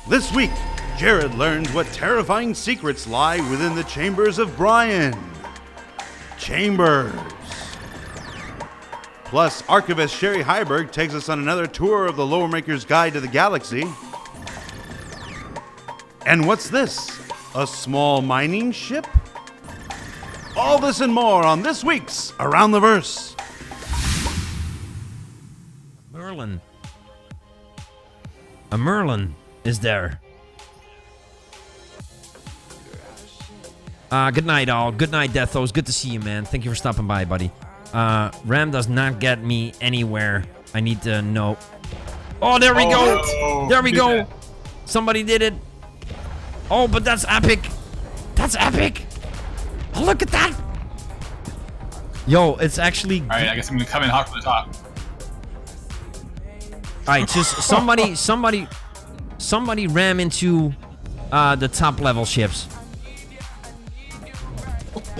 This week, Jared learns what terrifying secrets lie within the chambers of Brian. Chambers. Plus, Archivist Cherie Heiberg takes us on another tour of the Loremaker's Guide to the Galaxy. And what's this? A small mining ship? All this and more on this week's Around the Verse. Merlin. A Merlin is there. Good night, all. Good night, Deathos. Good to see you, man. Thank you for stopping by, buddy. Ram does not get me anywhere. I need to know. Oh, there we go. No. There we go. Somebody did it. Oh, but that's epic. That's epic. Oh, look at that. Yo, it's actually... All right, I guess I'm gonna come in hot from the top. Alright, just somebody ram into the top level ships.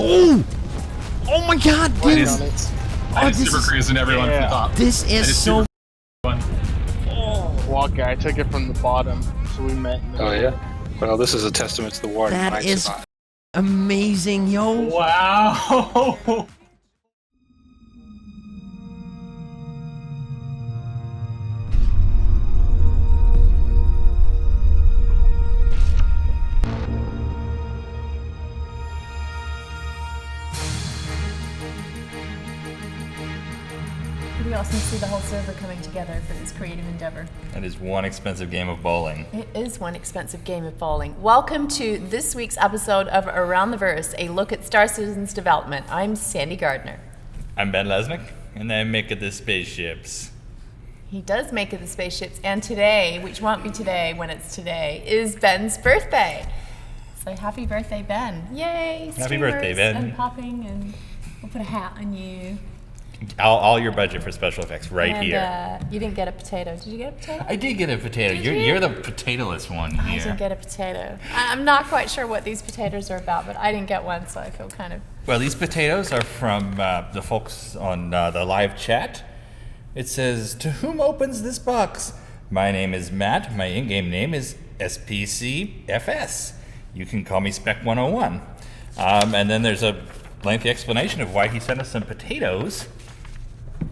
Oh! Oh my god, dude! I just super cruising everyone from the top. This is so fun. Walk guy, I took it from the bottom, so we met. Oh yeah? Well, this is a testament to the war. That is amazing, yo! Wow! Pretty awesome to see the whole server coming together for this creative endeavor. That is one expensive game of bowling. It is one expensive game of bowling. Welcome to this week's episode of Around the Verse, a look at Star Citizen's development. I'm Sandy Gardner. I'm Ben Lesnick, and I make the spaceships. He does make it the spaceships, and today, which won't be today when it's today, is Ben's birthday. So happy birthday, Ben. Yay! Happy birthday, Ben. And popping, and we'll put a hat on you. All your budget for special effects right and, here. You didn't get a potato. Did you get a potato? I did get a potato. Did You're the potatoless one I here. didn't get a potato. I'm not quite sure what these potatoes are about, but I didn't get one, so I feel kind of... Well, these potatoes are from the folks on the live chat. It says, "To whom opens this box? My name is Matt. My in-game name is SPCFS. You can call me Spec 101. And then there's a lengthy explanation of why he sent us some potatoes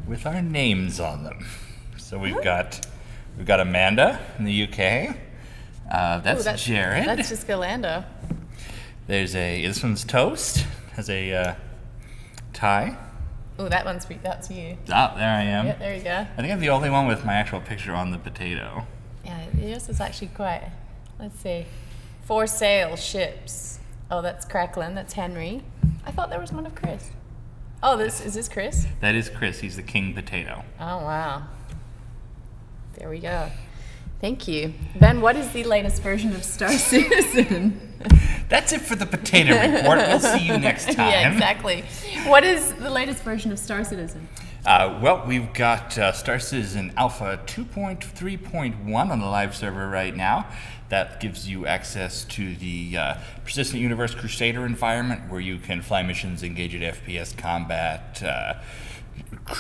with our names on them. So we've got Amanda in the UK. That's Jared. That's just Galando. There's this one's toast. Has a tie. Oh, that's you. Ah, there I am. Yeah, there you go. I think I'm the only one with my actual picture on the potato. Yeah, yours is actually quite. Let's see. For sale ships. Oh, that's Cracklin. That's Henry. I thought there was one of Chris. Oh, is this Chris? That is Chris. He's the king potato. Oh, wow. There we go. Thank you. Ben, what is the latest version of Star Citizen? That's it for the potato report. We'll see you next time. Yeah, exactly. What is the latest version of Star Citizen? Well, we've got Star Citizen Alpha 2.3.1 on the live server right now. That gives you access to the Persistent Universe Crusader environment where you can fly missions, engage at FPS combat,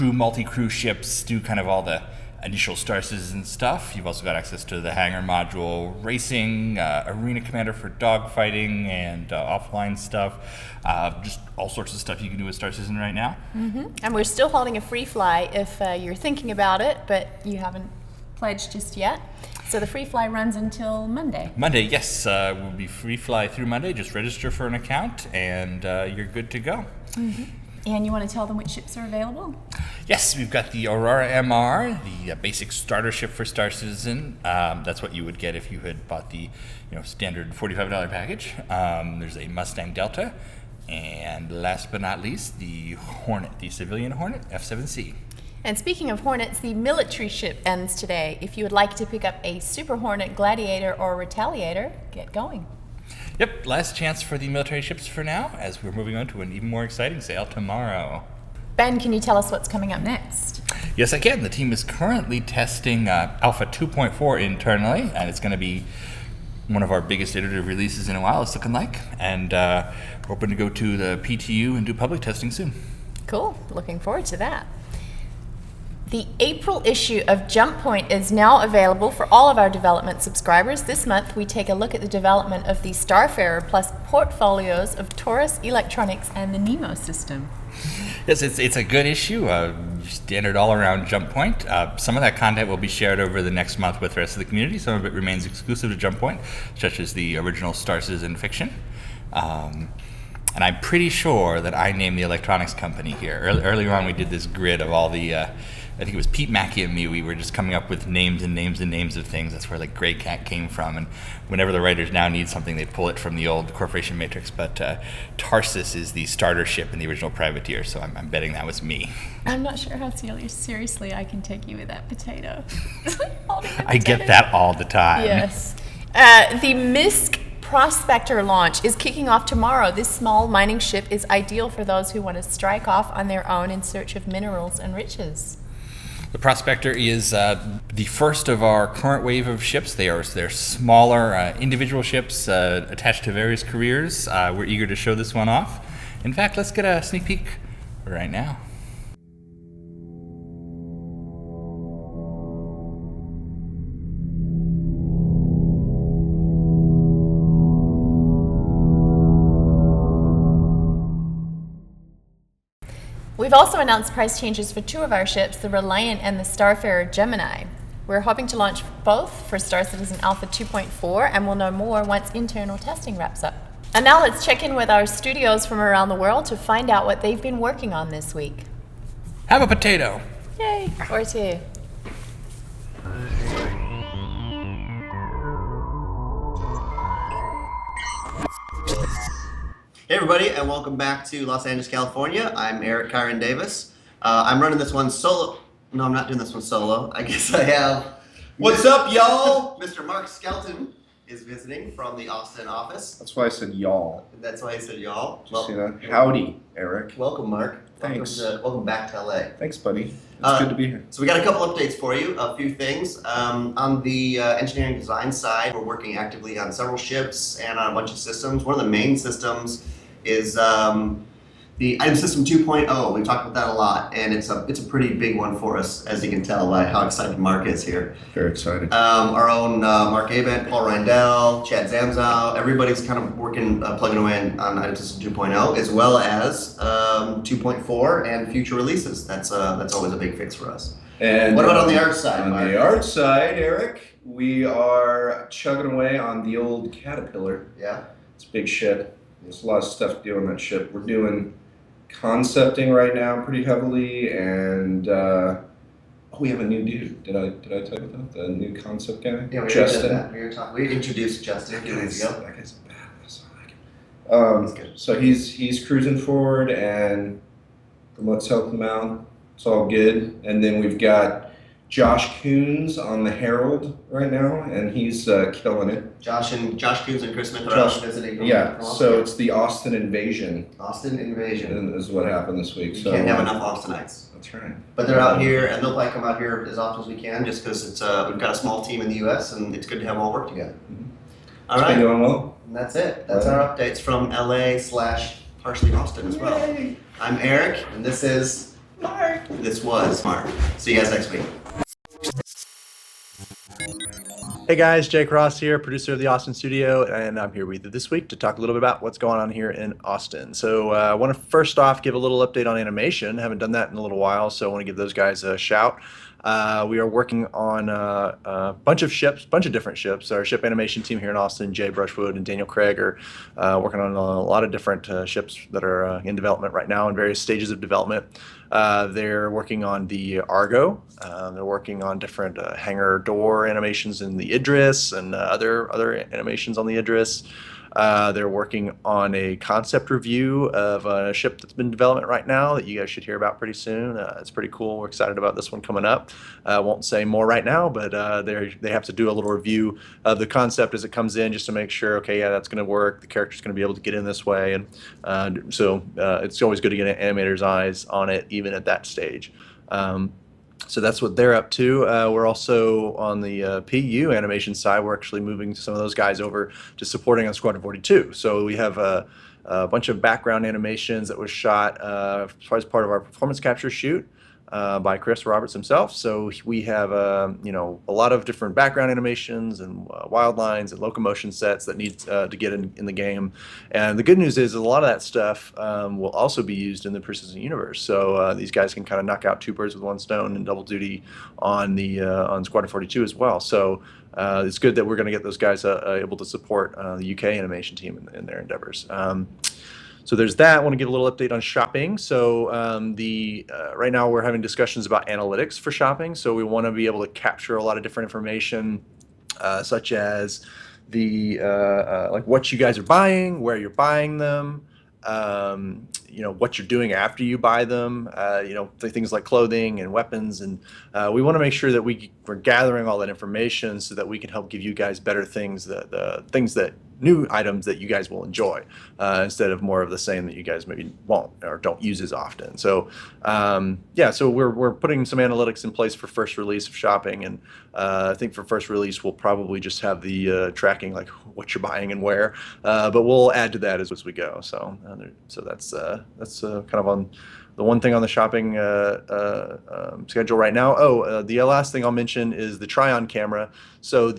multi-crew ships, do kind of all the initial Star Citizen stuff. You've also got access to the hangar module, racing, arena commander for dogfighting, and offline stuff. Just all sorts of stuff you can do with Star Citizen right now. Mm-hmm. And we're still holding a free fly if you're thinking about it, but you haven't pledged just yet. So the free fly runs until Monday. Monday, yes. We'll be free fly through Monday. Just register for an account, and you're good to go. Mm-hmm. And you want to tell them which ships are available? Yes, we've got the Aurora MR, the basic starter ship for Star Citizen. That's what you would get if you had bought the standard $45 package. There's a Mustang Delta, and last but not least, the Hornet, the civilian Hornet F7C. And speaking of Hornets, the military ship ends today. If you would like to pick up a Super Hornet, Gladiator, or Retaliator, get going. Yep, last chance for the military ships for now, as we're moving on to an even more exciting sale tomorrow. Ben, can you tell us what's coming up next? Yes, I can. The team is currently testing Alpha 2.4 internally, and it's going to be one of our biggest iterative releases in a while, it's looking like. And we're hoping to go to the PTU and do public testing soon. Cool. Looking forward to that. The April issue of Jump Point is now available for all of our development subscribers. This month, we take a look at the development of the Starfarer plus portfolios of Taurus Electronics and the Nemo system. Yes, it's a good issue, standard all around Jump Point. Some of that content will be shared over the next month with the rest of the community. Some of it remains exclusive to Jump Point, such as the original Star Citizen fiction. And I'm pretty sure that I named the electronics company here. Earlier on, we did this grid of all the, I think it was Pete Mackey and me, we were just coming up with names and names and names of things. That's where like Grey Cat came from. And whenever the writers now need something, they pull it from the old Corporation Matrix. But Tarsus is the starter ship in the original Privateer, so I'm betting that was me. I'm not sure how seriously I can take you with that potato. I get that all the time. Yes. The MISC Prospector launch is kicking off tomorrow. This small mining ship is ideal for those who want to strike off on their own in search of minerals and riches. The Prospector is the first of our current wave of ships. They're smaller individual ships attached to various careers. We're eager to show this one off. In fact, let's get a sneak peek right now. We've also announced price changes for two of our ships, the Reliant and the Starfarer Gemini. We're hoping to launch both for Star Citizen Alpha 2.4, and we'll know more once internal testing wraps up. And now let's check in with our studios from around the world to find out what they've been working on this week. Have a potato. Yay, or two. Hey everybody, and welcome back to Los Angeles, California. I'm Eric Kyron Davis. I'm running this one solo. No, I'm not doing this one solo. I guess I have. What's up, y'all? Mr. Mark Skelton is visiting from the Austin office. That's why I said y'all. That's why I said y'all. Did you see that? Howdy, Eric. Welcome, Mark. Thanks. Welcome back to LA. Thanks, buddy. It's good to be here. So we got a couple updates for you, a few things. On the engineering design side, we're working actively on several ships and on a bunch of systems. One of the main systems is the Item System 2.0. We've talked about that a lot, and it's a pretty big one for us, as you can tell by how excited Mark is here. Very excited. Our own Mark Abent, Paul Reindel, Chad Zamzow, everybody's kind of working, plugging away on Item System 2.0, as well as 2.4 and future releases. That's always a big fix for us. And what about on the art side, On Mark? the art side, Eric, we are chugging away on the old Caterpillar. Yeah. It's a big ship. There's a lot of stuff to do on that ship. We're doing concepting right now pretty heavily, and we have a new dude. Did I tell you about that? The new concept guy? Yeah, Justin. We introduced Justin a few days ago. That guy's badass. I like him. So he's cruising forward, and let's help him out. It's all good. And then we've got Josh Coons on the Herald right now, and he's killing it. Josh Coons and Chris Smith are out visiting. Yeah, so it's the Austin Invasion. Austin Invasion Is what happened this week. You So can't have enough Austinites. That's right. But they're out here, and they'll probably come out here as often as we can, just because it's we've got a small team in the U.S. and it's good to have them all work together. All It's right, been going well. and that's it. That's our updates from LA/partially Austin as well. Yay. I'm Eric, and this is Mark. This was Mark. See you guys next week. Hey guys, Jake Ross here, producer of the Austin Studio, and I'm here with you this week to talk a little bit about what's going on here in Austin. So I want to first off give a little update on animation. Haven't done that in a little while, so I want to give those guys a shout. We are working on a bunch of different ships. Our ship animation team here in Austin, Jay Brushwood and Daniel Craig, are working on a lot of different ships that are in development right now in various stages of development. They're working on the Argo. They're working on different hangar door animations in the Idris and other animations on the Idris. They're working on a concept review of a ship that's been in development right now that you guys should hear about pretty soon. It's pretty cool. We're excited about this one coming up. I won't say more right now, but they have to do a little review of the concept as it comes in just to make sure, okay, yeah, that's going to work. The character's going to be able to get in this way. And so it's always good to get an animator's eyes on it, even at that stage. So that's what they're up to. We're also on the PU animation side. We're actually moving some of those guys over to supporting on Squadron 42. So we have a bunch of background animations that was shot as part of our performance capture shoot. by Chris Roberts himself. So we have a lot of different background animations and wild lines and locomotion sets that need to get in the game. And the good news is a lot of that stuff will also be used in the Persistent Universe. So these guys can kind of knock out two birds with one stone and double duty on on Squadron 42 as well. So it's good that we're going to get those guys able to support the UK animation team in their endeavors. So there's that. I want to give a little update on shopping. So right now we're having discussions about analytics for shopping. So we want to be able to capture a lot of different information, such as like what you guys are buying, where you're buying them, what you're doing after you buy them, things like clothing and weapons. And we want to make sure that we're gathering all that information so that we can help give you guys better things, new items that you guys will enjoy, instead of more of the same that you guys maybe won't or don't use as often. So so we're putting some analytics in place for first release of shopping, and I think for first release we'll probably just have the tracking, like what you're buying and where, but we'll add to that as we go. So that's kind of on the one thing on the shopping schedule right now. The last thing I'll mention is the try-on camera. So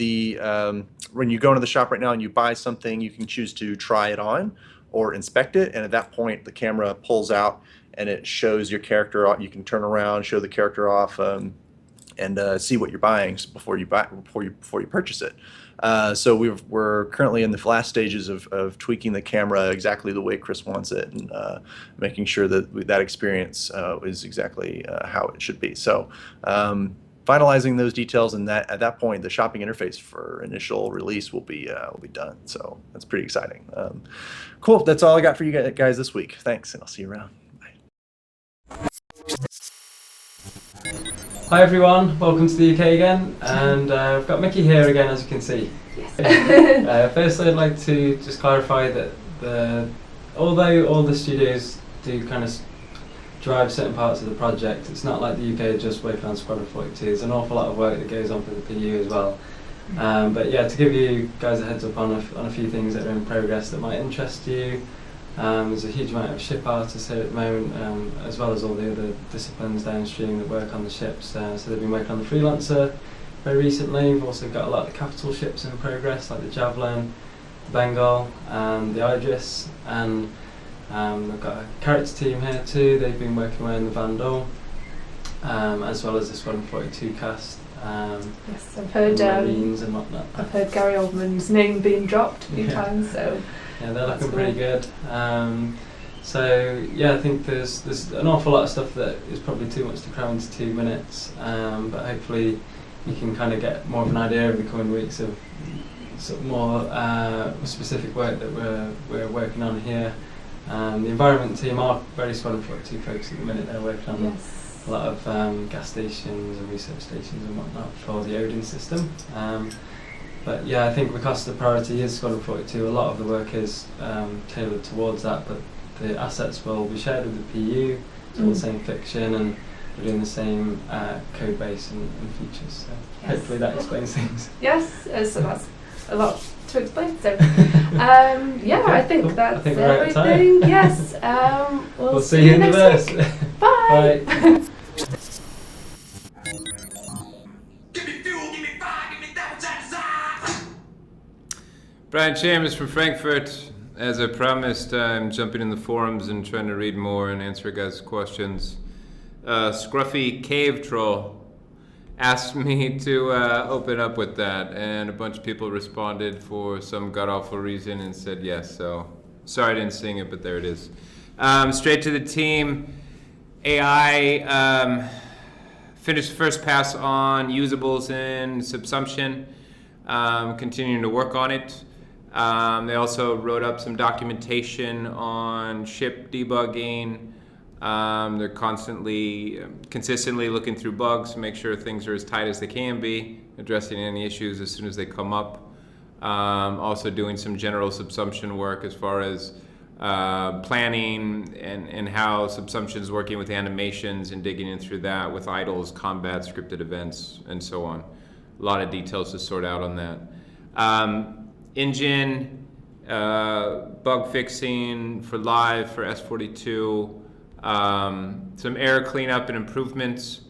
when you go into the shop right now and you buy something, you can choose to try it on or inspect it, and at that point the camera pulls out and it shows your character. You can turn around, show the character off, and see what you're buying before you purchase it. So we're currently in the last stages of tweaking the camera exactly the way Chris wants it, and making sure that experience is exactly how it should be. So finalizing those details, and at that point the shopping interface for initial release will be done. So that's pretty exciting. Cool. That's all I got for you guys this week. Thanks, and I'll see you around. Hi everyone, welcome to the UK again, and I've got Mickey here again, as you can see. Yes. Firstly, I'd like to just clarify that although all the studios do kind of drive certain parts of the project, it's not like the UK just working on Squadron 42. There's an awful lot of work that goes on for the PU as well. But yeah, to give you guys a heads up on a few things that are in progress that might interest you. There's a huge amount of ship artists here at the moment, as well as all the other disciplines downstream that work on the ships. So they've been working on the Freelancer very recently. We've also got a lot of the capital ships in progress, like the Javelin, the Bengal, and the Idris. And we've got a character team here too. They've been working away on the Vandal, as well as the Squadron 42 cast. Yes, I've heard Marines and whatnot. I've heard Gary Oldman's name being dropped a few times. So. Yeah, they're looking pretty good. So yeah, I think there's an awful lot of stuff that is probably too much to cram into 2 minutes, but hopefully you can kind of get more of an idea over the coming weeks of sort of more specific work that we're working on here. The environment team are very Squadron 42 focused at the minute. They're working on a lot of gas stations and research stations and whatnot for the Odin system. But yeah, I think because the priority is Squadron 42, a lot of the work is tailored towards that, but the assets will be shared with the PU, it's all the same fiction, and we're doing the same code base and features. So hopefully that explains things. Yes, so that's a lot to explain. So yeah, okay, I think cool. That's everything. Yes, we'll see you in the verse. Bye. Bye. Brian Chambers from Frankfurt. As I promised, I'm jumping in the forums and trying to read more and answer guys' questions. Scruffy Cave Troll asked me to open up with that, and a bunch of people responded for some god-awful reason and said yes, so sorry I didn't sing it, but there it is. Straight to the team. AI finished first pass on usables in Subsumption, continuing to work on it. They also wrote up some documentation on ship debugging. They're consistently looking through bugs to make sure things are as tight as they can be, addressing any issues as soon as they come up. Also doing some general subsumption work as far as planning and how Subsumption is working with animations and digging in through that with idles, combat, scripted events, and so on. A lot of details to sort out on that. Engine, bug fixing for live for S42, Some error cleanup and improvements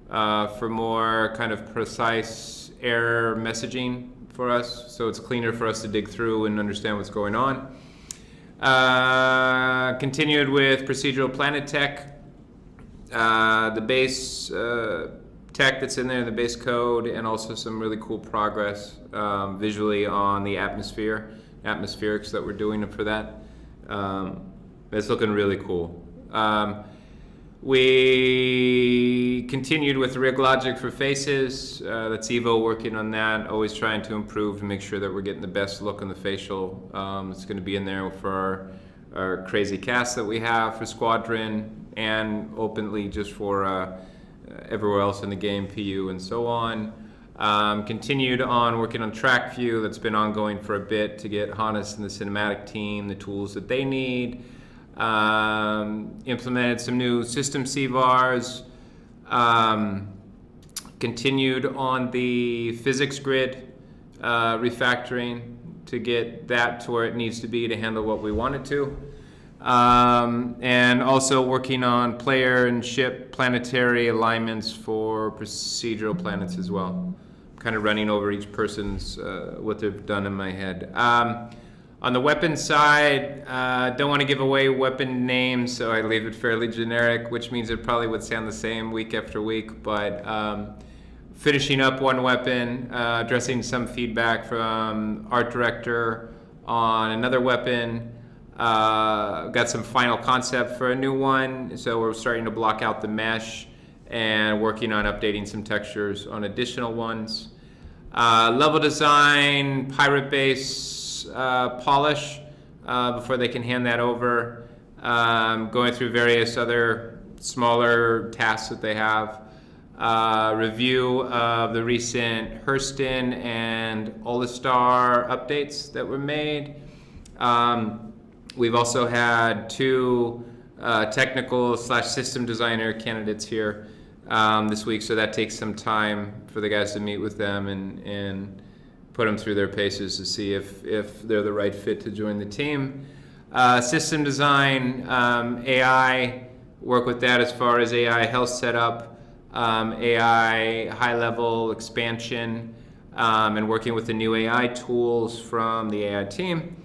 for more kind of precise error messaging for us, so it's cleaner for us to dig through and understand what's going on. Continued with procedural planet tech, the base tech that's in there, the base code, and also some really cool progress visually on the atmospherics that we're doing for that. It's looking really cool. We continued with rig logic for faces. That's Evo working on that, always trying to improve to make sure that we're getting the best look on the facial. It's going to be in there for our crazy cast that we have for Squadron, and openly just for everywhere else in the game, PU and so on. Continued on working on track view. That's been ongoing for a bit to get Hannes and the cinematic team the tools that they need. Implemented some new system CVARs. Continued on the physics grid refactoring to get that to where it needs to be to handle what we want it to. And also working on player and ship planetary alignments for procedural planets as well. Kind of running over each person's what they've done in my head. On the weapon side, don't want to give away weapon names, so I leave it fairly generic, which means it probably would sound the same week after week, but finishing up one weapon, addressing some feedback from art director on another weapon. Got some final concept for a new one, so we're starting to block out the mesh and working on updating some textures on additional ones. Level design, pirate base, polish before they can hand that over. Going through various other smaller tasks that they have. Review of the recent Hurston and Olistar updates that were made. We've also had two technical/system designer candidates here this week, so that takes some time for the guys to meet with them and put them through their paces to see if they're the right fit to join the team. System design, AI, work with that as far as AI health setup, AI high-level expansion, and working with the new AI tools from the AI team.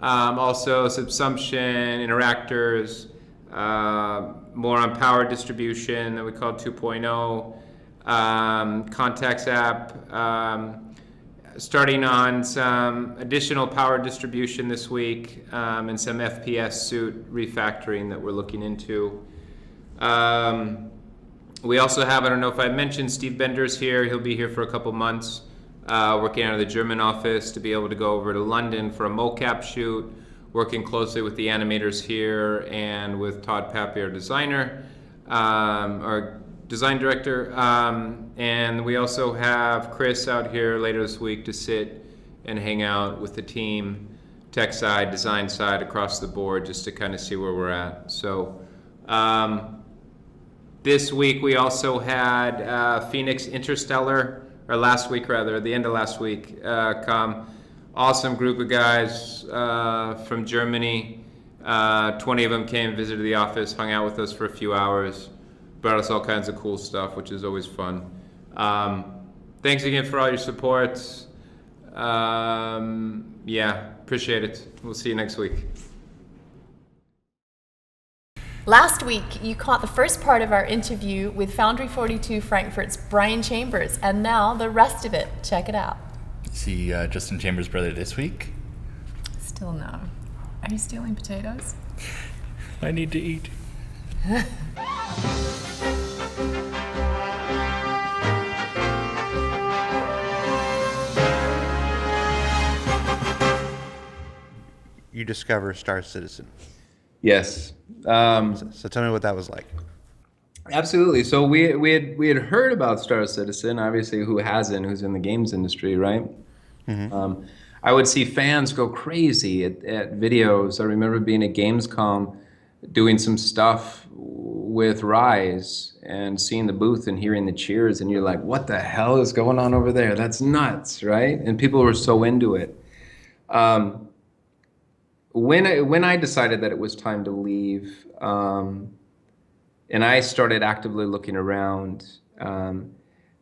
Also subsumption, interactors, more on power distribution that we call 2.0, contacts app, starting on some additional power distribution this week, and some FPS suit refactoring that we're looking into. We also have, I don't know if I mentioned, Steve Bender's here. He'll be here for a couple months, working out of the German office to be able to go over to London for a mocap shoot, working closely with the animators here and with Todd Pappy, our designer, our design director. And we also have Chris out here later this week to sit and hang out with the team, tech side, design side, across the board, just to kind of see where we're at. So this week we also had Phoenix Interstellar, or last week rather, the end of last week, come. Awesome group of guys from Germany. 20 of them came, visited the office, hung out with us for a few hours, brought us all kinds of cool stuff, which is always fun. Thanks again for all your support. Yeah, appreciate it. We'll see you next week. Last week, you caught the first part of our interview with Foundry 42 Frankfurt's Brian Chambers, and now the rest of it. Check it out. See Justin Chambers' brother this week? Still no. Are you stealing potatoes? I need to eat. You discover Star Citizen. Yes. So tell me what that was like. Absolutely. So we had heard about Star Citizen, obviously. Who hasn't? Who's in the games industry, right? Mm-hmm. I would see fans go crazy at videos. I remember being at Gamescom, doing some stuff with Rise, and seeing the booth and hearing the cheers, and you're like, "What the hell is going on over there? That's nuts, right?" And people were so into it. When I decided that it was time to leave, and I started actively looking around,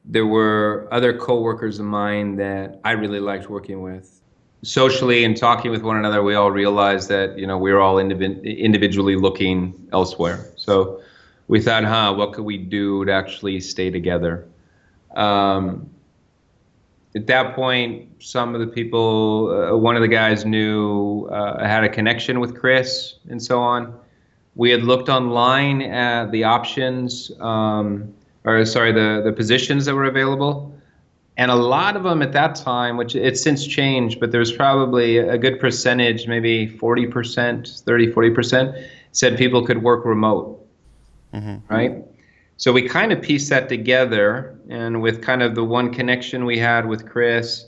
there were other coworkers of mine that I really liked working with. Socially and talking with one another, we all realized that, you know, we were all individually looking elsewhere. So we thought, what could we do to actually stay together? At that point, some of the people, one of the guys knew, had a connection with Chris and so on. We had looked online at the options, the positions that were available. And a lot of them at that time, which it's since changed, but there's probably a good percentage, maybe 40%, 40%, said people could work remote, right? So we kind of pieced that together, and with kind of the one connection we had with Chris,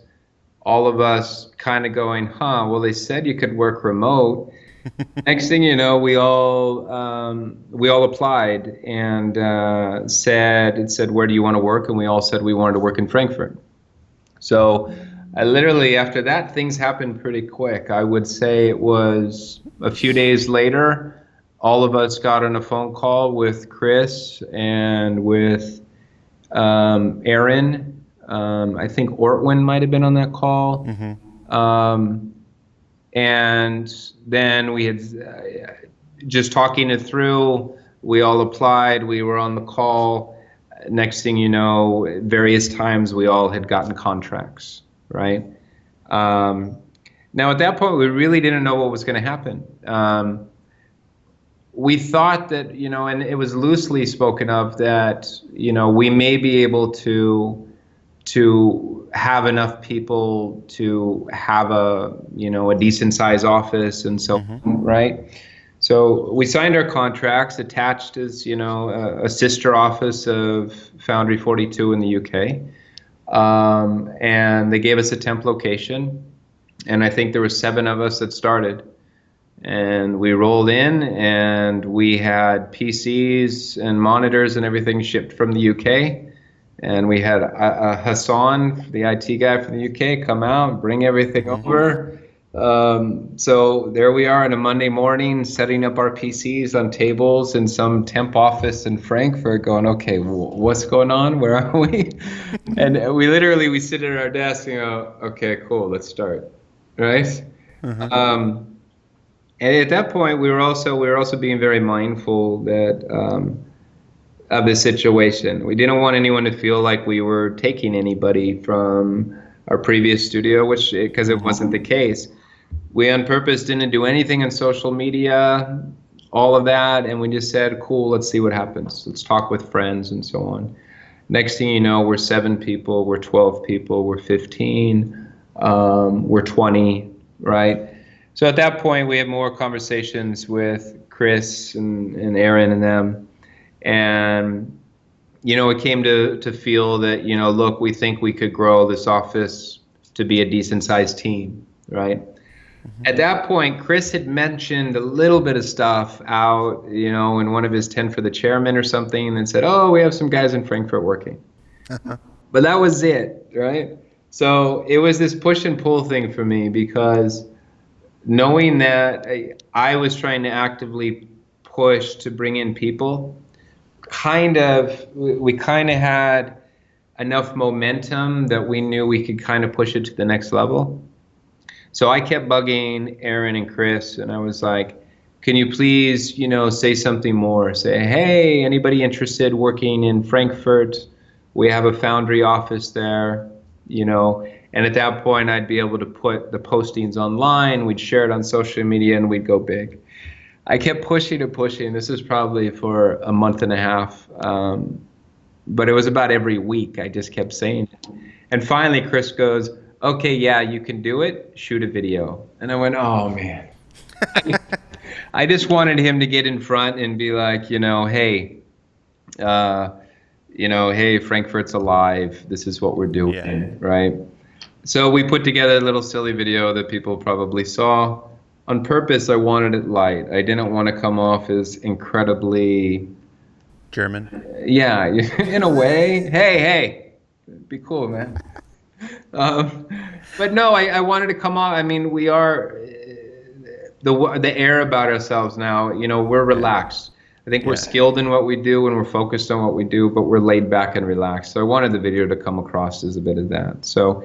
all of us kind of going, well, they said you could work remote. Next thing you know, we all applied and said, where do you want to work? And we all said we wanted to work in Frankfurt. So I literally, after that, things happened pretty quick. I would say it was a few days later, all of us got on a phone call with Chris and with Aaron. I think Ortwin might have been on that call. And then we had just talking it through. We all applied. We were on the call. Next thing you know, various times we all had gotten contracts, right? Now at that point, we really didn't know what was going to happen. We thought that, you know, and it was loosely spoken of that, you know, we may be able to have enough people to have a decent size office and so on, right? So we signed our contracts. Attached is, you know, a sister office of Foundry 42 in the UK. And they gave us a temp location. And I think there were 7 of us that started. And we rolled in, and we had PCs and monitors and everything shipped from the UK. And we had Hassan, the IT guy from the UK, come out, bring everything over. So there we are on a Monday morning, setting up our PCs on tables in some temp office in Frankfurt, going, okay, what's going on? Where are we? And we sit at our desk and go, okay, cool, let's start, right? And at that point, we were also being very mindful that of the situation. We didn't want anyone to feel like we were taking anybody from our previous studio, because it wasn't the case. We on purpose didn't do anything on social media, all of that, and we just said, cool, let's see what happens. Let's talk with friends and so on. Next thing you know, we're 7 people, we're 12 people, we're 15, we're 20, right? So at that point, we had more conversations with Chris and Aaron and them. And, you know, it came to feel that, you know, look, we think we could grow this office to be a decent sized team, right? At that point, Chris had mentioned a little bit of stuff out, you know, in one of his 10 for the chairman or something, and said, oh, we have some guys in Frankfurt working. But that was it, right? So it was this push and pull thing for me, because knowing that I was trying to actively push to bring in people, we kind of had enough momentum that we knew we could kind of push it to the next level. So I kept bugging Aaron and Chris, and I was like, can you please, you know, say something more? Say, hey, anybody interested working in Frankfurt? We have a Foundry office there, you know. And at that point, I'd be able to put the postings online, we'd share it on social media, and we'd go big. I kept pushing and pushing. This was probably for a month and a half, but it was about every week. I just kept saying it. And finally, Chris goes, okay, yeah, you can do it. Shoot a video. And I went, oh, man. I just wanted him to get in front and be like, you know, hey, hey, Frankfurt's alive. This is what we're doing, right? So we put together a little silly video that people probably saw. On purpose, I wanted it light. I didn't want to come off as incredibly German. Yeah, in a way. Hey, be cool, man. But no, I wanted to come off. I mean, we are the air about ourselves now. You know, we're relaxed. I think we're skilled in what we do and we're focused on what we do, but we're laid back and relaxed. So I wanted the video to come across as a bit of that. So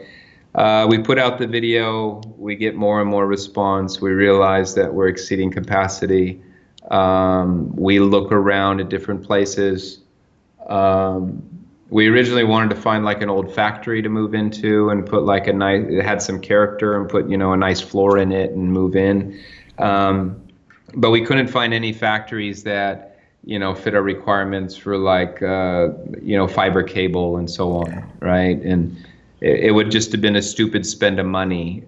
we put out the video, we get more and more response. We realize that we're exceeding capacity. We look around at different places. We originally wanted to find like an old factory to move into and put like it had some character and put, a nice floor in it and move in. But we couldn't find any factories that, fit our requirements for like, fiber cable and so on, right? And it would just have been a stupid spend of money.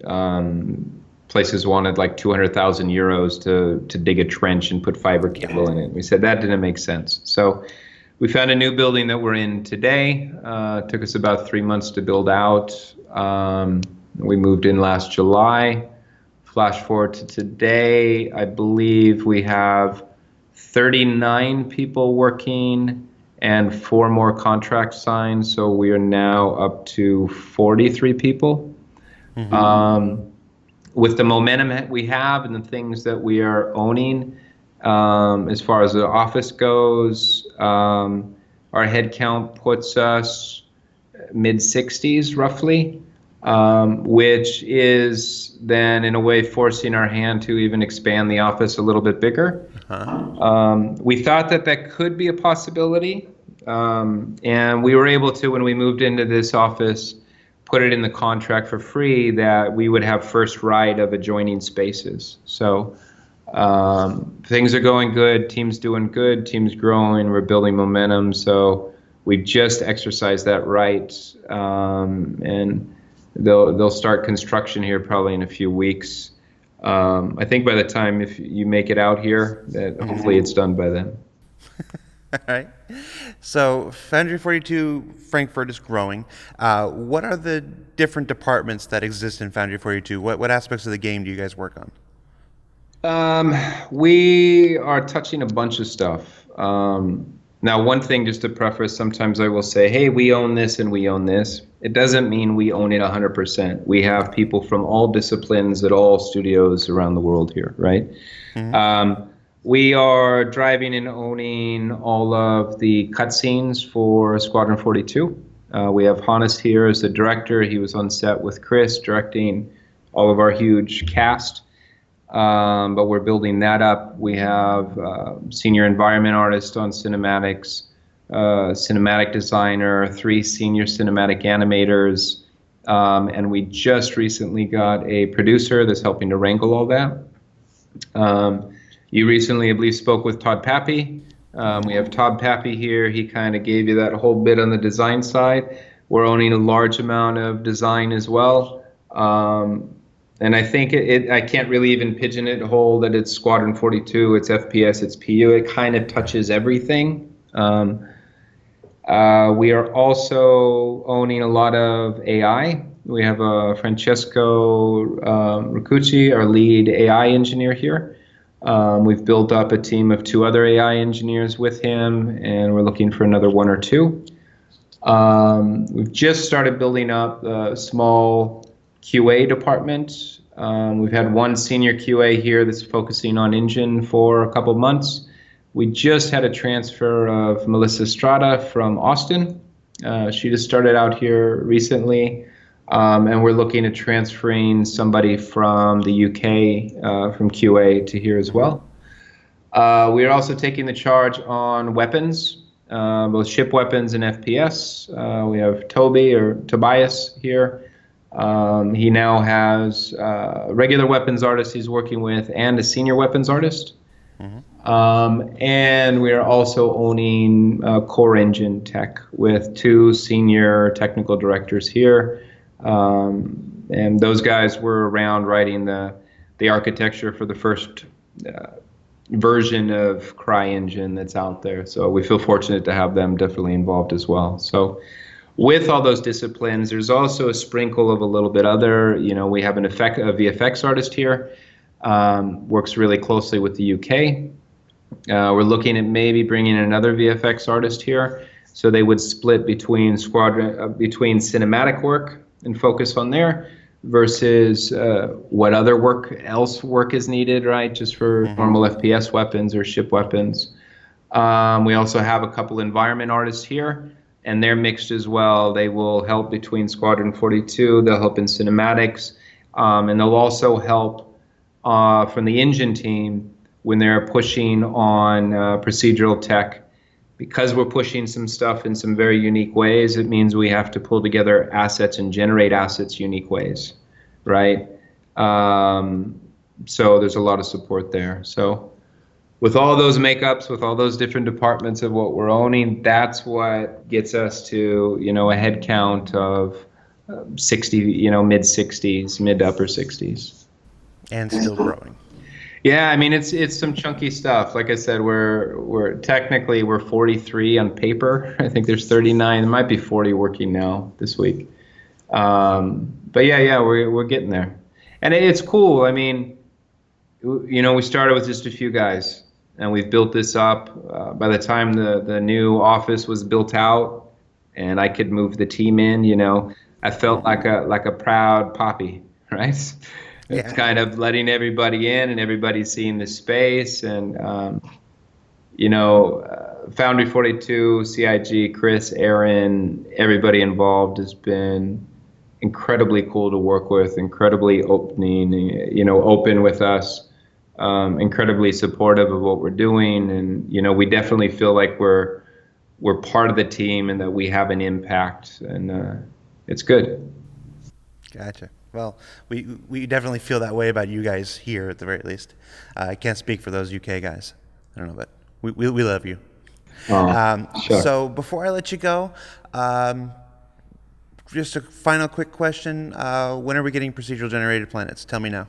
Places wanted like 200,000 euros to dig a trench and put fiber cable in it. We said that didn't make sense. So we found a new building that we're in today. Took us about 3 months to build out. We moved in last July. Flash forward to today, I believe we have 39 people working and 4 more contracts signed. So we are now up to 43 people. With the momentum that we have and the things that we are owning, as far as the office goes, our headcount puts us mid-60s roughly, which is then in a way forcing our hand to even expand the office a little bit bigger. We thought that could be a possibility, and we were able to, when we moved into this office, put it in the contract for free that we would have first right of adjoining spaces. So things are going good, team's doing good, team's growing, we're building momentum. So we just exercised that right, and they'll start construction here probably in a few weeks. I think by the time if you make it out here, that hopefully it's done by then. All right. So Foundry 42 Frankfurt is growing. What are the different departments that exist in Foundry 42? What aspects of the game do you guys work on? We are touching a bunch of stuff. Now, one thing just to preface, sometimes I will say, hey, we own this and we own this. It doesn't mean we own it 100%. We have people from all disciplines at all studios around the world here, right? We are driving and owning all of the cutscenes for Squadron 42. We have Hannes here as the director. He was on set with Chris directing all of our huge cast. But we're building that up. We have senior environment artist on cinematics, cinematic designer, 3 senior cinematic animators, and we just recently got a producer that's helping to wrangle all that. You recently, I believe, spoke with Todd Pappy. We have Todd Pappy here. He kind of gave you that whole bit on the design side. We're owning a large amount of design as well. And I think I can't really even pigeonhole that it's Squadron 42, it's FPS, it's PU. It kind of touches everything. We are also owning a lot of AI. We have Francesco Riccucci, our lead AI engineer here. We've built up a team of 2 other AI engineers with him, and we're looking for another 1 or 2. We've just started building up a small QA department. We've had 1 senior QA here that's focusing on engine for a couple months. We just had a transfer of Melissa Strada from Austin. She just started out here recently, and we're looking at transferring somebody from the UK from QA to here as well. We are also taking the charge on weapons, both ship weapons and FPS. We have Tobias here. He now has a regular weapons artist he's working with and a senior weapons artist. And we are also owning core engine tech with 2 senior technical directors here. And those guys were around writing the architecture for the first version of CryEngine that's out there. So we feel fortunate to have them definitely involved as well. So with all those disciplines, there's also a sprinkle of a little bit other, we have a VFX artist here, works really closely with the UK. We're looking at maybe bringing another VFX artist here, so they would split between between cinematic work and focus on there versus what other work is needed, right? Just for normal FPS weapons or ship weapons. We also have a couple environment artists here, and they're mixed as well. They will help between Squadron 42, they'll help in cinematics, and they'll also help from the engine team when they're pushing on procedural tech. Because we're pushing some stuff in some very unique ways, it means we have to pull together assets and generate assets unique ways, right? So there's a lot of support there. So with all those makeups, with all those different departments of what we're owning, that's what gets us to, a head count of 60, mid 60s, mid to upper 60s. And still growing. Yeah, I mean it's some chunky stuff. Like I said, we're technically 43 on paper. I think there's 39. There might be 40 working now this week. But yeah, we're getting there, and it's cool. I mean, we started with just a few guys, and we've built this up. By the time the new office was built out, and I could move the team in, I felt like a proud poppy, right? It's kind of letting everybody in, and everybody seeing the space, and Foundry 42, CIG, Chris, Aaron, everybody involved has been incredibly cool to work with, incredibly open with us, incredibly supportive of what we're doing, and we definitely feel like we're part of the team and that we have an impact, and it's good. Gotcha. Well, we definitely feel that way about you guys here at the very least. I can't speak for those UK guys. I don't know, but we love you. Sure. So before I let you go, just a final quick question. When are we getting procedural generated planets? Tell me now.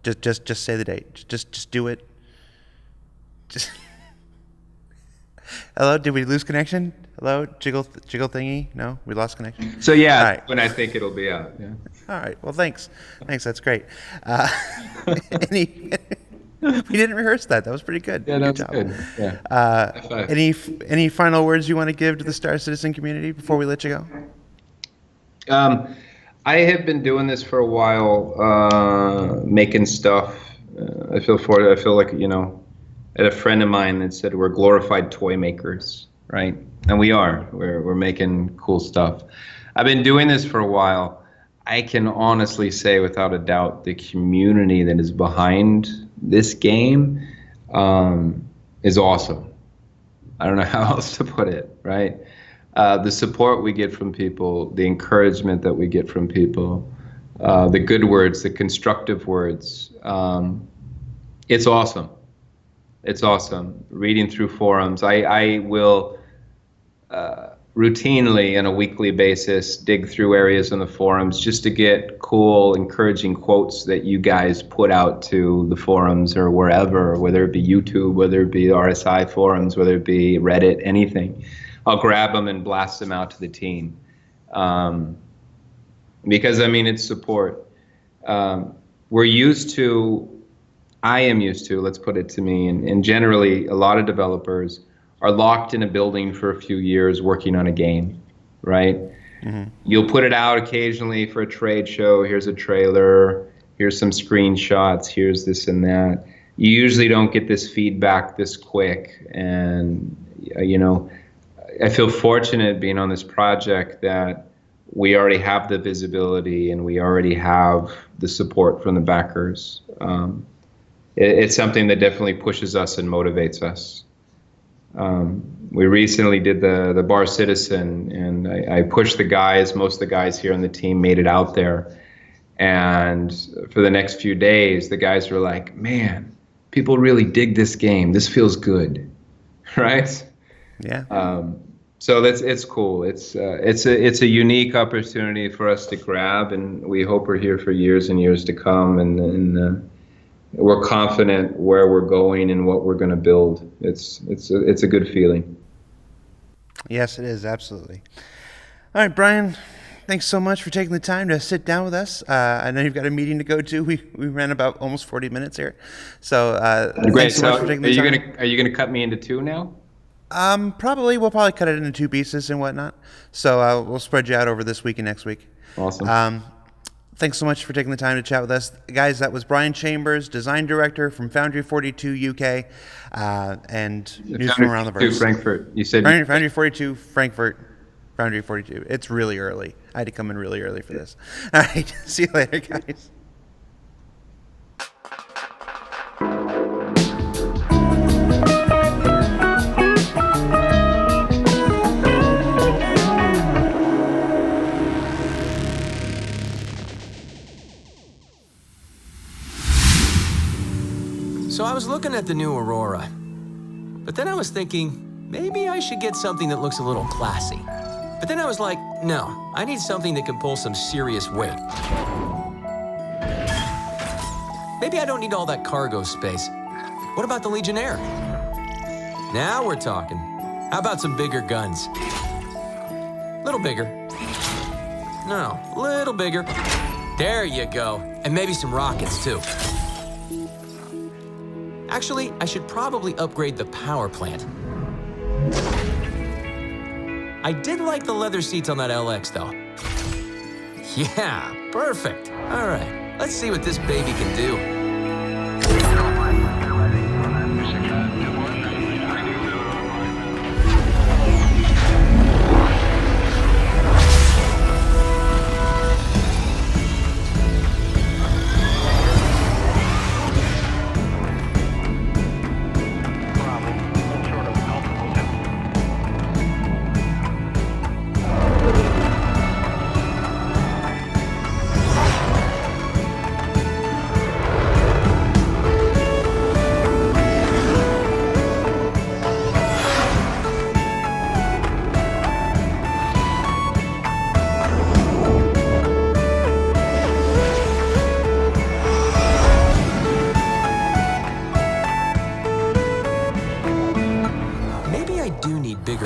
Just say the date. Just do it. Just Hello, did we lose connection? Hello, jiggle thingy? No, we lost connection. So yeah, right. When I think it'll be out. Yeah. All right. Well, thanks. That's great. We didn't rehearse that. That was pretty good. Yeah, good that's job. good. Yeah. Any final words you want to give to the Star Citizen community before we let you go? I have been doing this for a while, making stuff. I feel like I had a friend of mine that said we're glorified toy makers, right? And we are. We're making cool stuff. I've been doing this for a while. I can honestly say without a doubt the community that is behind this game is awesome. I don't know how else to put it, right? The support we get from people, the encouragement that we get from people, the good words, the constructive words, it's awesome. It's awesome. Reading through forums, I will routinely on a weekly basis dig through areas in the forums just to get cool, encouraging quotes that you guys put out to the forums or wherever, whether it be YouTube, whether it be RSI forums, whether it be Reddit, anything. I'll grab them and blast them out to the team. Because, I mean, it's support. I am used to, let's put it to me, and generally a lot of developers are locked in a building for a few years working on a game, right? Mm-hmm. You'll put it out occasionally for a trade show. Here's a trailer. Here's some screenshots. Here's this and that. You usually don't get this feedback this quick. And, I feel fortunate being on this project that we already have the visibility and we already have the support from the backers. It's something that definitely pushes us and motivates us. We recently did the Bar Citizen, and I pushed the guys. Most of the guys here on the team made it out there. And for the next few days, the guys were like, man, people really dig this game. This feels good, right? Yeah. So it's cool. It's a unique opportunity for us to grab, and we hope we're here for years and years to come. And we're confident where we're going and what we're going to build. It's a good feeling. Yes, it is, absolutely. All right, Brian, thanks so much for taking the time to sit down with us. I know you've got a meeting to go to. We ran about almost 40 minutes here. So great. Thanks so much for taking the time. Are you gonna cut me into two now? We'll probably cut it into two pieces and whatnot. So we'll spread you out over this week and next week. Awesome. Thanks so much for taking the time to chat with us. Guys, that was Brian Chambers, Design Director from Foundry 42 UK, and news from around the verse. Frankfurt. You said Foundry 42, Frankfurt, Foundry 42. It's really early. I had to come in really early for this. All right, see you later, guys. So I was looking at the new Aurora, but then I was thinking, maybe I should get something that looks a little classy. But then I was like, no, I need something that can pull some serious weight. Maybe I don't need all that cargo space. What about the Legionnaire? Now we're talking. How about some bigger guns? Little bigger. No, little bigger. There you go. And maybe some rockets too. Actually, I should probably upgrade the power plant. I did like the leather seats on that LX, though. Yeah, perfect. All right, let's see what this baby can do.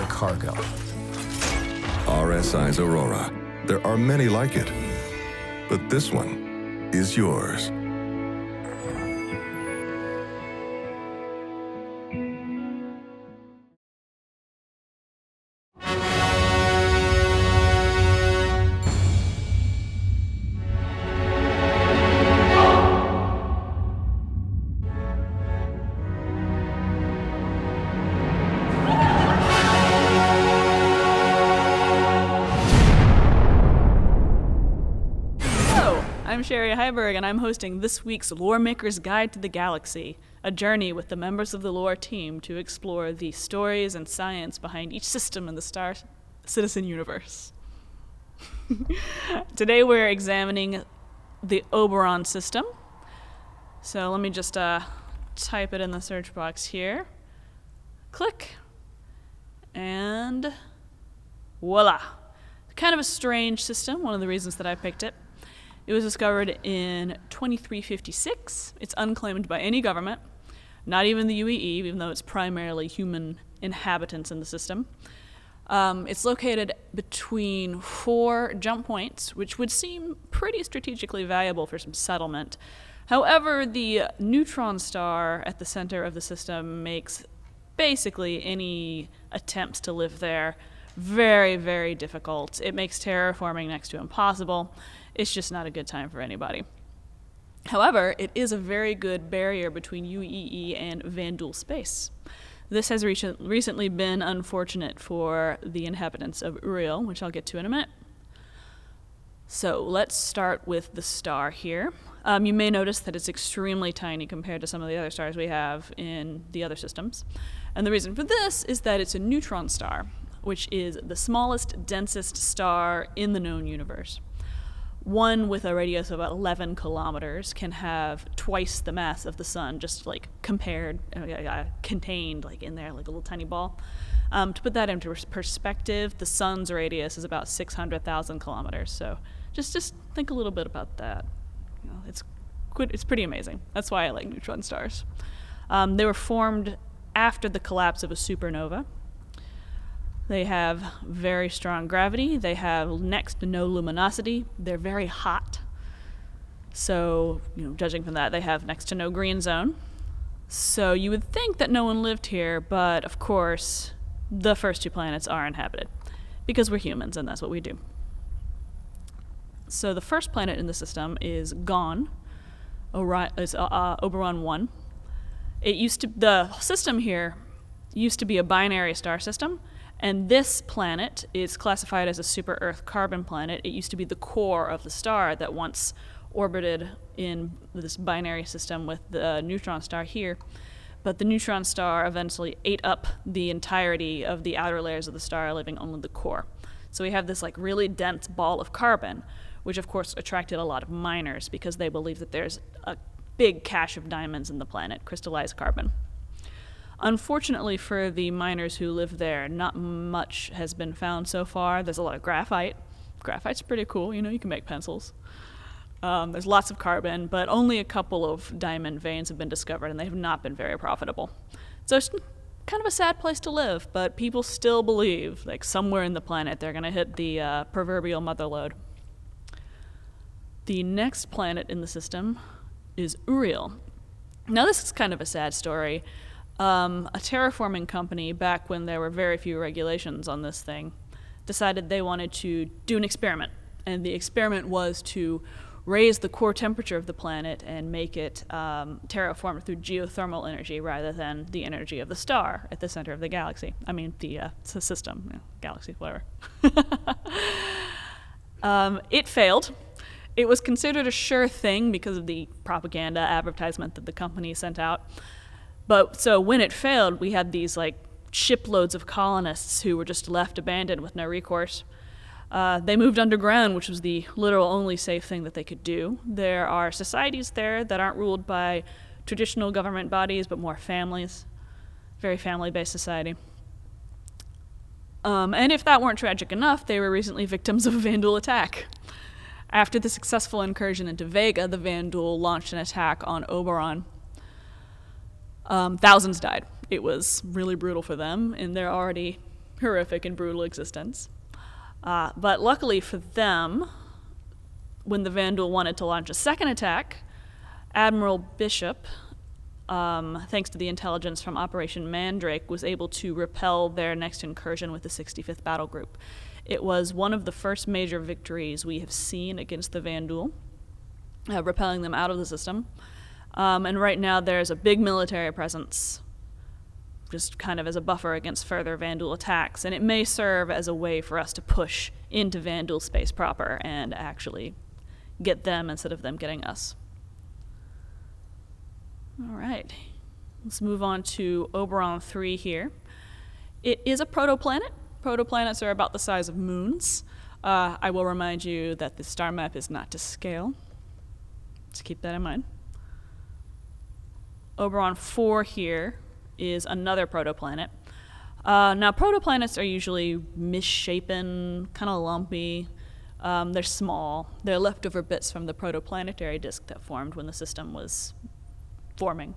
Cargo. RSI's Aurora. There are many like it, but this one is yours. I'm Cherie Heiberg, and I'm hosting this week's Loremaker's Guide to the Galaxy, a journey with the members of the lore team to explore the stories and science behind each system in the Star Citizen universe. Today we're examining the Oberon System. So let me just type it in the search box here. Click. And voila. Kind of a strange system, one of the reasons that I picked it. It was discovered in 2356. It's unclaimed by any government, not even the UEE, even though it's primarily human inhabitants in the system. It's located between 4 jump points, which would seem pretty strategically valuable for some settlement. However, the neutron star at the center of the system makes basically any attempts to live there very, very difficult. It makes terraforming next to impossible. It's just not a good time for anybody. However, it is a very good barrier between UEE and Vandal space. This has recently been unfortunate for the inhabitants of Uriel, which I'll get to in a minute. So let's start with the star here. You may notice that it's extremely tiny compared to some of the other stars we have in the other systems. And the reason for this is that it's a neutron star, which is the smallest, densest star in the known universe. One with a radius of 11 kilometers can have twice the mass of the sun, just like contained like in there, like a little tiny ball. To put that into perspective, the sun's radius is about 600,000 kilometers. So just think a little bit about that. You know, it's pretty amazing. That's why I like neutron stars. They were formed after the collapse of a supernova. They have very strong gravity. They have next to no luminosity. They're very hot. So, judging from that, they have next to no green zone. So you would think that no one lived here, but of course, the first 2 planets are inhabited because we're humans and that's what we do. So the first planet in the system is gone. Oberon 1. The system here used to be a binary star system, and this planet is classified as a super-Earth carbon planet. It used to be the core of the star that once orbited in this binary system with the neutron star here. But the neutron star eventually ate up the entirety of the outer layers of the star, leaving only the core. So we have this like really dense ball of carbon, which of course attracted a lot of miners because they believe that there's a big cache of diamonds in the planet, crystallized carbon. Unfortunately for the miners who live there, not much has been found so far. There's a lot of graphite. Graphite's pretty cool, you can make pencils. There's lots of carbon, but only a couple of diamond veins have been discovered, and they have not been very profitable. So it's kind of a sad place to live, but people still believe, like somewhere in the planet, they're going to hit the proverbial mother lode. The next planet in the system is Uriel. Now this is kind of a sad story. A terraforming company, back when there were very few regulations on this thing, decided they wanted to do an experiment. And the experiment was to raise the core temperature of the planet and make it terraform through geothermal energy rather than the energy of the star at the center of the galaxy. I mean, the system, galaxy, whatever. It failed. It was considered a sure thing because of the propaganda advertisement that the company sent out. But so when it failed, we had these like shiploads of colonists who were just left abandoned with no recourse. They moved underground, which was the literal only safe thing that they could do. There are societies there that aren't ruled by traditional government bodies, but more families. Very family-based society. And if that weren't tragic enough, they were recently victims of a Vandal attack. After the successful incursion into Vega, the Vandal launched an attack on Oberon. Thousands died. It was really brutal for them in their already horrific and brutal existence. But luckily for them, when the Vandal wanted to launch a second attack, Admiral Bishop, thanks to the intelligence from Operation Mandrake, was able to repel their next incursion with the 65th Battle Group. It was one of the first major victories we have seen against the Vandal, repelling them out of the system. And right now there's a big military presence, just kind of as a buffer against further Vandal attacks, and it may serve as a way for us to push into Vandal space proper and actually get them instead of them getting us. All right, let's move on to Oberon 3 here. It is a protoplanet. Protoplanets are about the size of moons. I will remind you that the star map is not to scale, so keep that in mind. Oberon 4 here is another protoplanet. Now, protoplanets are usually misshapen, kind of lumpy. They're small. They're leftover bits from the protoplanetary disk that formed when the system was forming.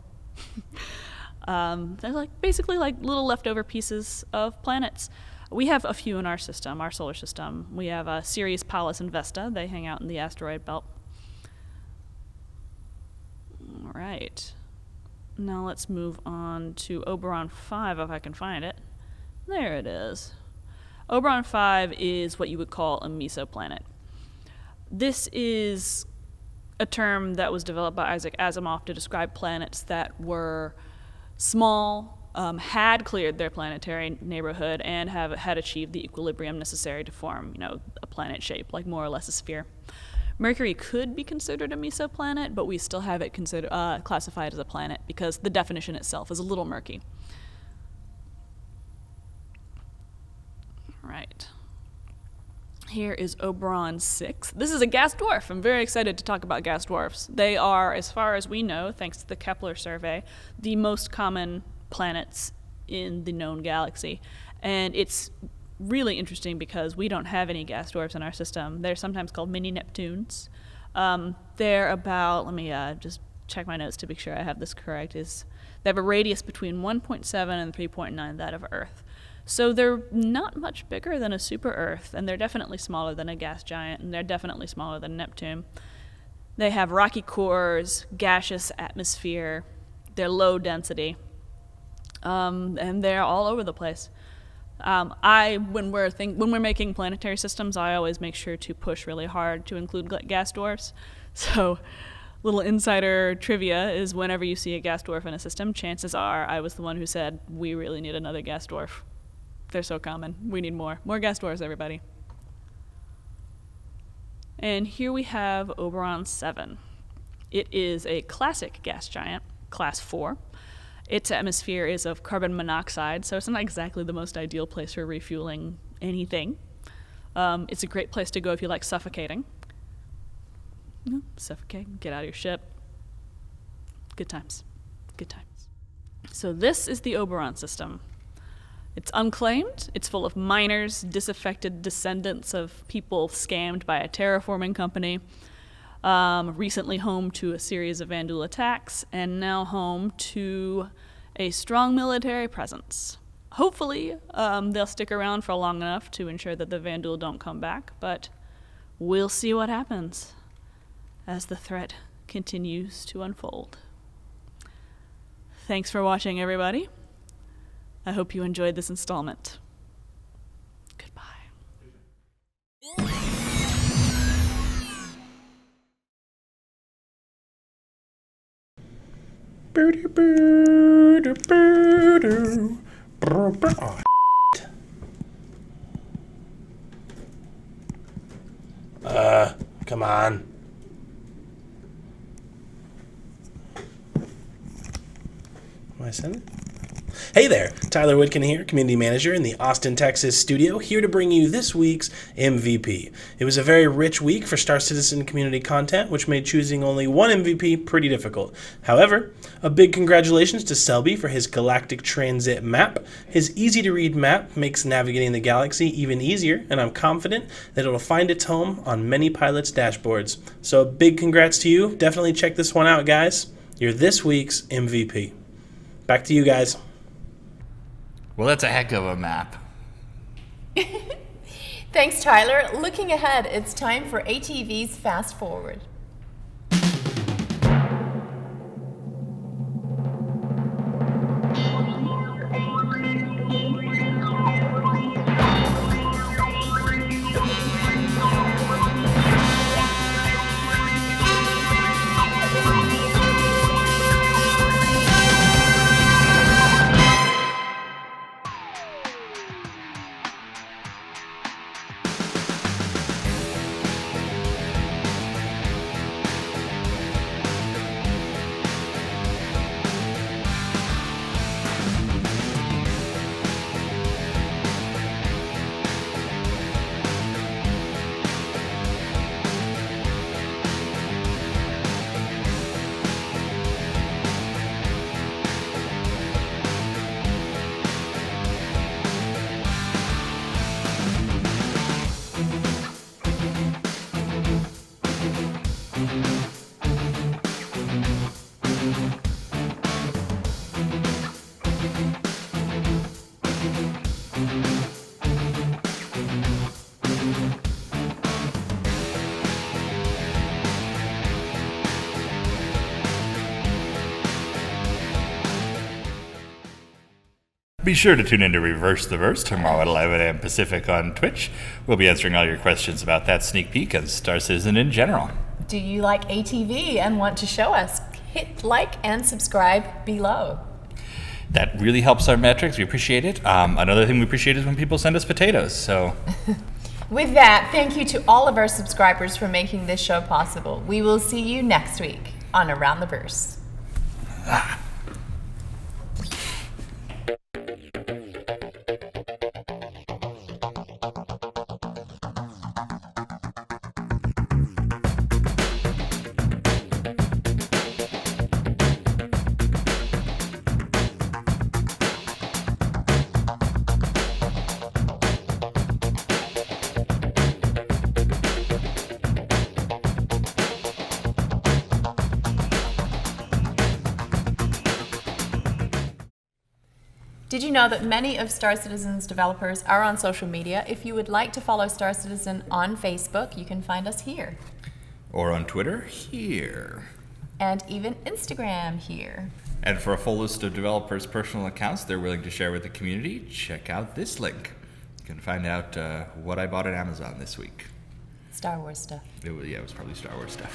They're basically like little leftover pieces of planets. We have a few in our system, our solar system. We have Sirius, Pallas, and Vesta. They hang out in the asteroid belt. All right. Now let's move on to Oberon 5, if I can find it. There it is. Oberon 5 is what you would call a mesoplanet. This is a term that was developed by Isaac Asimov to describe planets that were small, had cleared their planetary neighborhood, and had achieved the equilibrium necessary to form, a planet shape, like more or less a sphere. Mercury could be considered a mesoplanet, but we still have it classified as a planet because the definition itself is a little murky. All right. Here is Oberon 6. This is a gas dwarf. I'm very excited to talk about gas dwarfs. They are, as far as we know, thanks to the Kepler survey, the most common planets in the known galaxy. And it's really interesting because we don't have any gas dwarfs in our system. They're sometimes called mini Neptunes. They're about, let me just check my notes to be sure I have this correct, they have a radius between 1.7 and 3.9 that of Earth. So they're not much bigger than a super Earth, and they're definitely smaller than a gas giant, and they're definitely smaller than Neptune. They have rocky cores, gaseous atmosphere, they're low density, and they're all over the place. When we're making planetary systems, I always make sure to push really hard to include gas dwarfs. So, little insider trivia is whenever you see a gas dwarf in a system, chances are I was the one who said, we really need another gas dwarf. They're so common. We need more. More gas dwarfs, everybody. And here we have Oberon 7. It is a classic gas giant, class 4. Its atmosphere is of carbon monoxide, so it's not exactly the most ideal place for refueling anything. It's a great place to go if you like suffocating. Suffocate, get out of your ship. Good times. Good times. So this is the Oberon system. It's unclaimed. It's full of miners, disaffected descendants of people scammed by a terraforming company. Recently home to a series of Vandal attacks, and now home to a strong military presence. Hopefully, they'll stick around for long enough to ensure that the Vandal don't come back, but we'll see what happens as the threat continues to unfold. Thanks for watching, everybody. I hope you enjoyed this installment. Goodbye. Come on. Am I sending? Hey there, Tyler Witkin here, Community Manager in the Austin, Texas studio, here to bring you this week's MVP. It was a very rich week for Star Citizen community content, which made choosing only one MVP pretty difficult. However, a big congratulations to Selby for his Galactic Transit map. His easy-to-read map makes navigating the galaxy even easier, and I'm confident that it'll find its home on many pilots' dashboards. So big congrats to you. Definitely check this one out, guys. You're this week's MVP. Back to you guys. Well, that's a heck of a map. Thanks, Tyler. Looking ahead, it's time for ATV's Fast Forward. Be sure to tune in to Reverse the Verse tomorrow at 11 a.m. Pacific on Twitch. We'll be answering all your questions about that sneak peek and Star Citizen in general. Do you like ATV and want to show us? Hit like and subscribe below. That really helps our metrics. We appreciate it. Another thing we appreciate is when people send us potatoes. So, with that, thank you to all of our subscribers for making this show possible. We will see you next week on Around the Verse. Did you know that many of Star Citizen's developers are on social media? If you would like to follow Star Citizen on Facebook, you can find us here. Or on Twitter, here. And even Instagram here. And for a full list of developers' personal accounts they're willing to share with the community, check out this link. You can find out what I bought at Amazon this week. Star Wars stuff. It was probably Star Wars stuff.